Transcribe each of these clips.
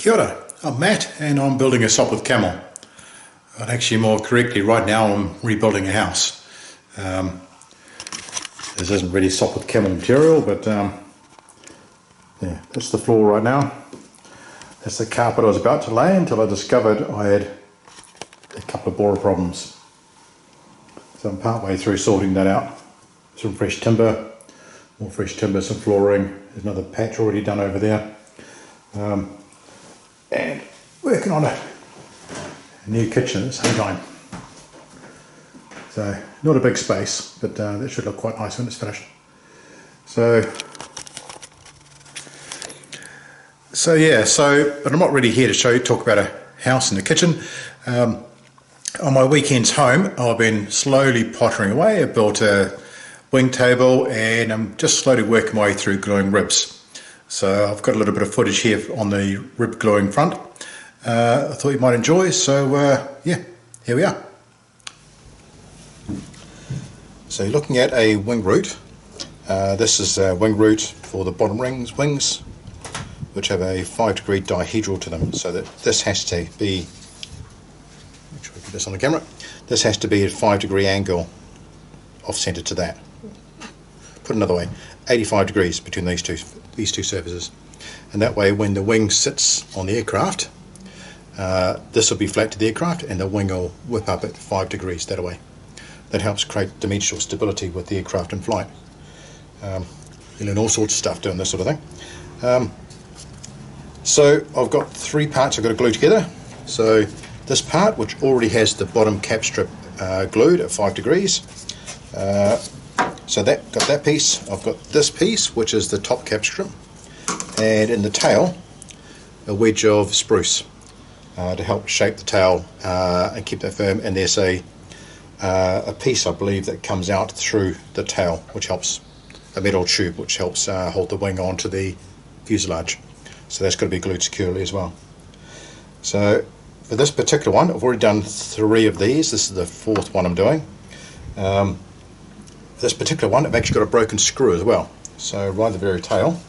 Kia ora, I'm Matt and I'm building a Sopwith Camel. And actually more correctly, right now I'm rebuilding a house. This isn't really Sopwith Camel material, but yeah, that's the floor right now. That's the carpet I was about to lay until I discovered I had a couple of borer problems. So I'm part way through sorting that out. Some fresh timber, more fresh timber, some flooring. There's another patch already done over there. And working on a new kitchen at the same time. So not a big space, but that should look quite nice when it's finished. So but I'm not really here to talk about a house and a kitchen. On my weekends home, I've been slowly pottering away. I built a wing table and I'm just slowly working my way through gluing ribs. So I've got a little bit of footage here on the rib gluing front. I thought you might enjoy, so yeah, here we are. So you're looking at a wing root. This is a wing root for the bottom wings, which have a 5-degree dihedral to them. So that this has to be, make sure we get this on the camera, this has to be at 5-degree angle off centre to that. Put another way, 85 degrees between these two surfaces. And that way when the wing sits on the aircraft, this will be flat to the aircraft and the wing will whip up at 5 degrees that way. That helps create dimensional stability with the aircraft in flight. You learn all sorts of stuff doing this sort of thing. So I've got 3 parts I've got to glue together. So this part, which already has the bottom cap strip glued at 5 degrees. So got that piece. I've got this piece, which is the top cap strip, and in the tail a wedge of spruce to help shape the tail and keep that firm. And there's a piece, I believe, that comes out through the tail, which helps, a metal tube which helps hold the wing onto the fuselage. So that's got to be glued securely as well. So for this particular one, I've already done 3 of these. This is the 4th one I'm doing. This particular one, I've actually got a broken screw as well. So right at the very tail,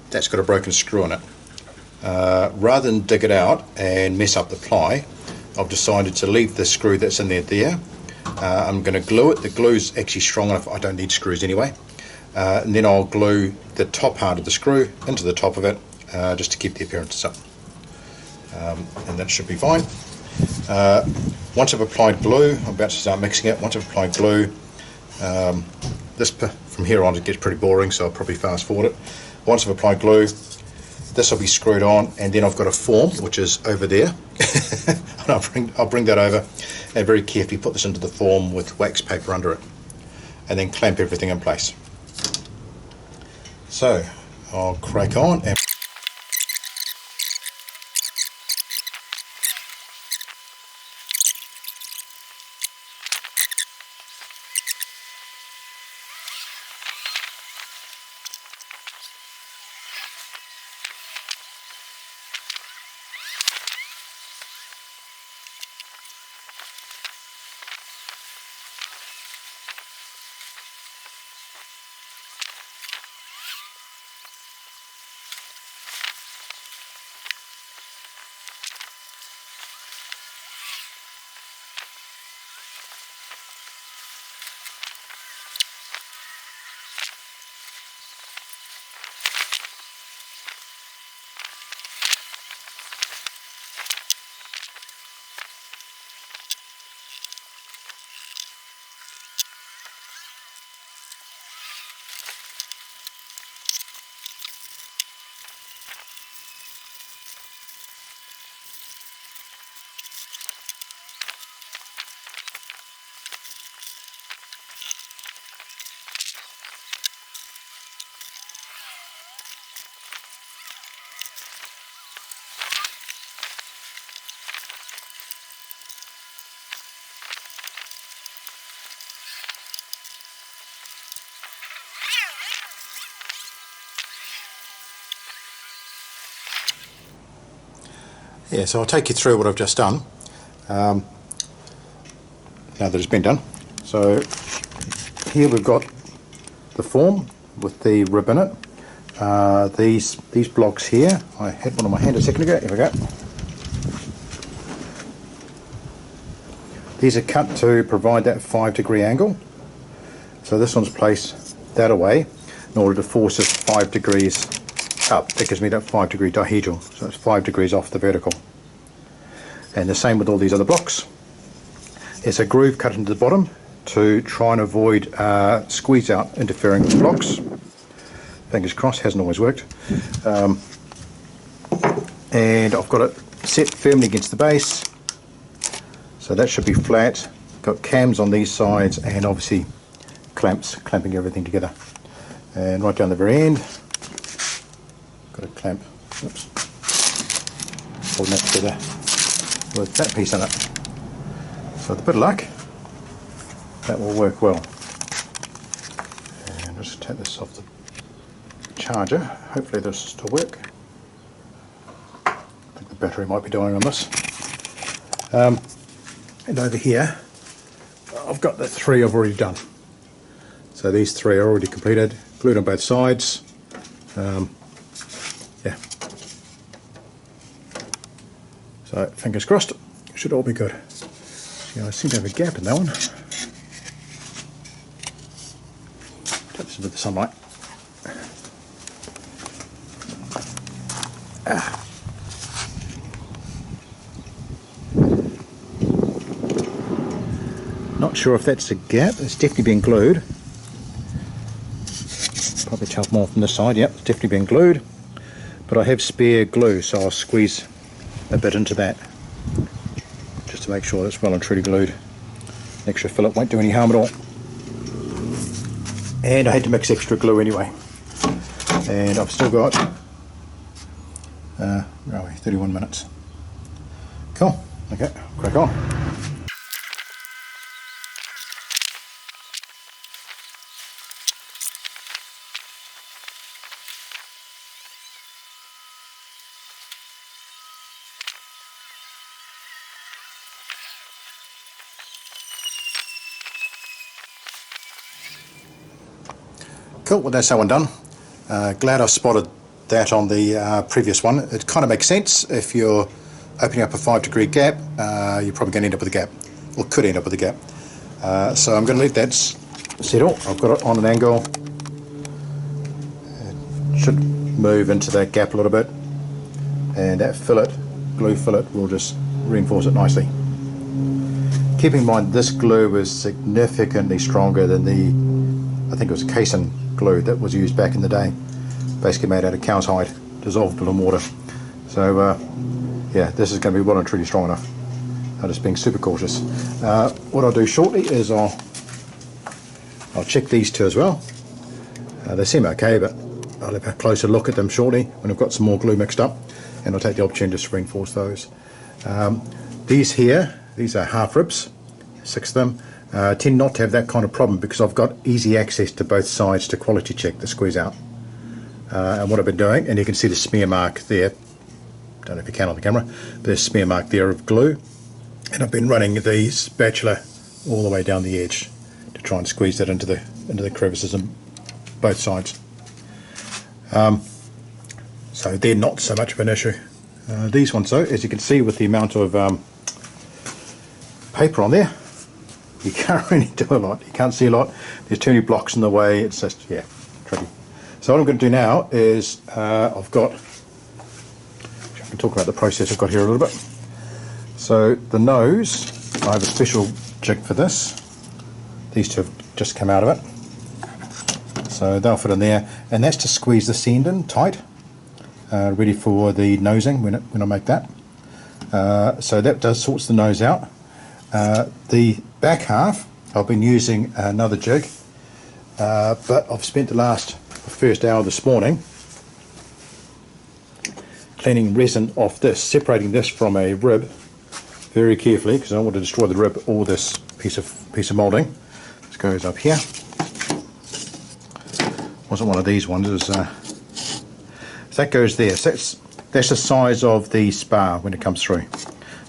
that's got a broken screw in it. Rather than dig it out and mess up the ply, I've decided to leave the screw that's in there. I'm going to glue it. The glue's actually strong enough, I don't need screws anyway. And then I'll glue the top part of the screw into the top of it, just to keep the appearances up. And that should be fine. Once I've applied glue, I'm about to start mixing it. Once I've applied glue, from here on it gets pretty boring, so I'll probably fast forward it. Once I've applied glue, this will be screwed on, and then I've got a form which is over there. And I'll bring that over and very carefully put this into the form with wax paper under it, and then clamp everything in place. So I'll crack on and yeah, so I'll take you through what I've just done, now that it's been done. So here we've got the form with the rib in it, these blocks here. I had one on my hand a second ago. Here we go. These are cut to provide that 5-degree angle. So this one's placed that away in order to force it 5 degrees up. That gives me that 5-degree dihedral. So it's 5 degrees off the vertical. And the same with all these other blocks. There's a groove cut into the bottom to try and avoid squeeze out interfering with the blocks. Fingers crossed, hasn't always worked. And I've got it set firmly against the base, so that should be flat. Got cams on these sides and obviously clamps clamping everything together. And right down the very end, got a clamp, oops, holding that together with that piece on it. So with a bit of luck, that will work well. And just take this off the charger. Hopefully this will still work. I think the battery might be dying on this. And over here, I've got the 3 I've already done. So these 3 are already completed, glued on both sides. Yeah. So fingers crossed, should all be good. See, I seem to have a gap in that one. Take this into the sunlight. Not sure if that's a gap. It's definitely been glued. Probably tell more from this side. Yep, it's definitely been glued. But I have spare glue, so I'll squeeze a bit into that just to make sure that's well and truly glued. An extra fillet won't do any harm at all. And I had to mix extra glue anyway. And I've still got 31 minutes. Cool. Okay, crack on. Cool, well that's that one done. Glad I spotted that on the previous one. It kind of makes sense. If you're opening up a 5-degree gap, you're probably going to end up with a gap, or could end up with a gap. So I'm going to let that settle. I've got it on an angle. It should move into that gap a little bit, and that fillet, glue fillet, will just reinforce it nicely. Keep in mind this glue is significantly stronger than the, I think it was casein glue that was used back in the day. Basically made out of cow's hide, dissolvable in water. So yeah, this is going to be well and truly strong enough. I'm just being super cautious. What I'll do shortly is I'll check these 2 as well. They seem okay, but I'll have a closer look at them shortly when I've got some more glue mixed up, and I'll take the opportunity to reinforce those. These here, these are half ribs, 6 of them. Tend not to have that kind of problem because I've got easy access to both sides to quality check the squeeze out. And what I've been doing, and you can see the smear mark there, don't know if you can on the camera, there's smear mark there of glue, and I've been running the spatula all the way down the edge to try and squeeze that into the crevices on both sides. So they're not so much of an issue. These ones though, as you can see with the amount of paper on there, you can't really do a lot. You can't see a lot. There's too many blocks in the way. It's just, yeah, tricky. So what I'm going to do now is I've got, I can talk about the process I've got here a little bit. So the nose, I have a special jig for this. These 2 have just come out of it. So they'll fit in there. And that's to squeeze the end in tight, ready for the nosing when I make that. So that sorts the nose out. The back half, I've been using another jig, but I've spent the first hour this morning cleaning resin off this, separating this from a rib very carefully because I don't want to destroy the rib or this piece of moulding. This goes up here. Wasn't one of these ones. It was, so that goes there. So that's the size of the spar when it comes through.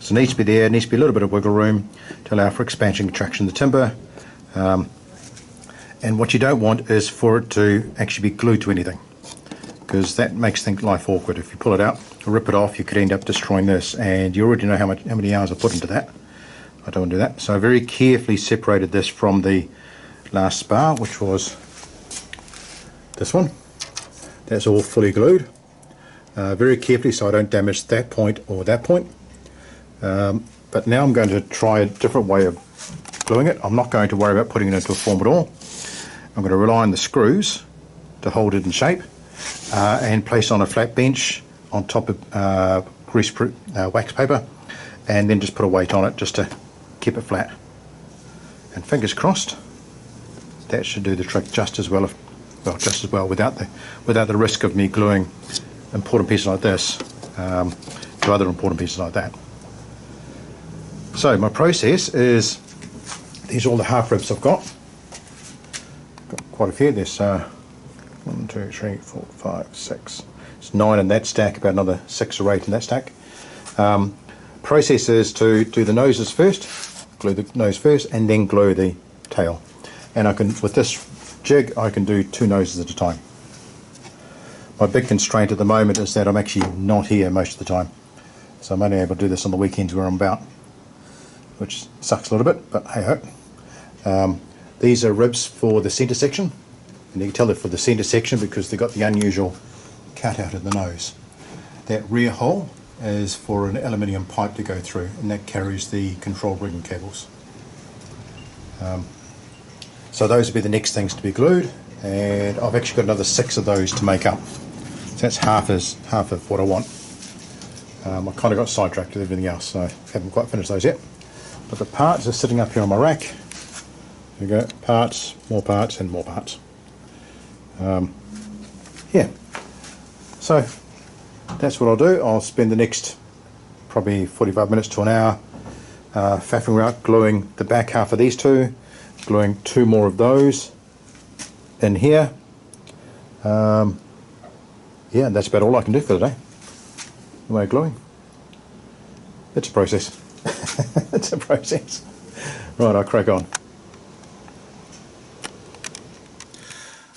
So it needs to be there. It needs to be a little bit of wiggle room to allow for expansion and contraction of the timber. And what you don't want is for it to actually be glued to anything. because that makes life awkward. If you pull it out, rip it off, you could end up destroying this, and you already know how many hours I put into that. I don't want to do that. So I very carefully separated this from the last spar, which was this one. That's all fully glued. Very carefully so I don't damage that point or that point. But now I'm going to try a different way of gluing it. I'm not going to worry about putting it into a form at all. I'm going to rely on the screws to hold it in shape, and place on a flat bench on top of greaseproof wax paper, and then just put a weight on it just to keep it flat. And fingers crossed, that should do the trick just as well, without the risk of me gluing important pieces like this to other important pieces like that. So my process is, these are all the half ribs I've got. Got quite a few. There's 1, 2, 3, 4, 5, 6. It's 9 in that stack, about another 6 or 8 in that stack. Process is to do the noses first, glue the nose first, and then glue the tail. And I can, with this jig, I can do 2 noses at a time. My big constraint at the moment is that I'm actually not here most of the time, so I'm only able to do this on the weekends where I'm about, which sucks a little bit, but hey ho. These are ribs for the centre section, and you can tell they're for the centre section because they've got the unusual cutout in the nose. That rear hole is for an aluminium pipe to go through, and that carries the control rigging cables. So those will be the next things to be glued, and I've actually got another 6 of those to make up. So that's half of what I want. I kind of got sidetracked with everything else, so I haven't quite finished those yet. But the parts are sitting up here on my rack. There we go, parts, and more parts. Yeah, so that's what I'll do. I'll spend the next probably 45 minutes to an hour faffing around gluing the back half of these two, gluing 2 more of those in here. Yeah, and that's about all I can do for today. The way of gluing. It's a process. It's a process. Right, I'll crack on.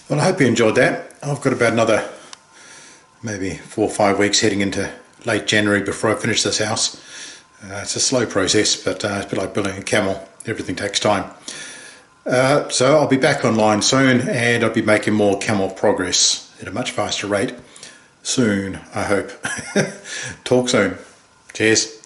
Well, I hope you enjoyed that. I've got about another maybe 4 or 5 weeks heading into late January before I finish this house. It's a slow process, but it's a bit like building a camel. Everything takes time. So I'll be back online soon, and I'll be making more camel progress at a much faster rate soon, I hope. Talk soon. Cheers.